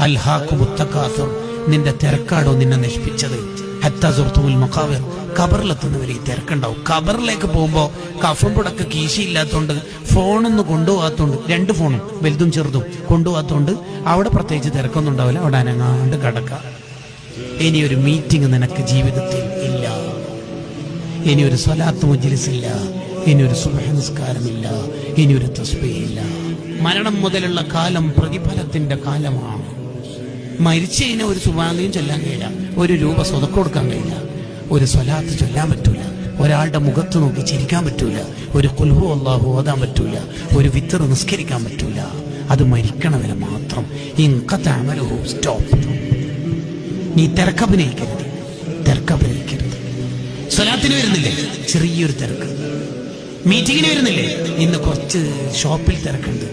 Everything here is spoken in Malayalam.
അൽഹാഖുമുത് തകാസുർ, നിന്റെ തിരക്കാടോ നിന്നെ നശിപ്പിച്ചത്. ഹത്താ സുർത്തുൽ മഖാബിർ, ഖബറിലെത്തുന്നവരെ ഈ തിരക്കുണ്ടാവും. ഖബറിലേക്ക് പോകുമ്പോ കഫൻ പുടക്ക് കീശയില്ലാത്തോണ്ട് ഫോണൊന്നും കൊണ്ടുപോകാത്തോണ്ട്, 2 ഫോണും വലുതും ചെറുതും കൊണ്ടുപോകാത്തോണ്ട് അവിടെ പ്രത്യേകിച്ച് തിരക്കൊന്നും ഉണ്ടാവില്ല. അവിടെ അനങ്ങാണ്ട് കിടക്കാം. ഇനിയൊരു മീറ്റിംഗ് നിനക്ക് ജീവിതത്തിൽ ഇല്ല, ഇനിയൊരു സ്വലാത്ത് മജ്ലിസ് ഇല്ല, ഇനിയൊരു സുബ്ഹ് നിസ്കാരമില്ല, ഇനിയൊരു തസ്ബീഹ് ഇല്ല. മരണം മുതലുള്ള കാലം പ്രതിഫലത്തിന്റെ കാലമാണ്. മരിച്ചു കഴിഞ്ഞാൽ ഒരു സുബ്ഹാനയും ചൊല്ലാൻ കഴിയില്ല, 1 രൂപ സ്വതക്ക കൊടുക്കാൻ കഴിയില്ല, ഒരു സ്വലാത്ത് ചൊല്ലാൻ പറ്റൂല, ഒരാളുടെ മുഖത്ത് നോക്കി ചിരിക്കാൻ പറ്റൂല, ഒരു ഖുൽ ഹു അല്ലാഹു ഓതാൻ പറ്റൂല, ഒരു വിത്ർ നിസ്കരിക്കാൻ പറ്റൂല. അത് മരിക്കണവരെ മാത്രം. സ്റ്റോപ്പ്. നീ തിരക്കഭിനയിക്കരുത്, തിരക്കഭിനയിക്കരുത്. സ്വലാത്തിന് വരുന്നില്ലേ, ചെറിയൊരു തിരക്ക്. മീറ്റിങ്ങിന് വരുന്നില്ലേ, ഇന്ന് കുറച്ച് ഷോപ്പിൽ തിരക്കുണ്ട്.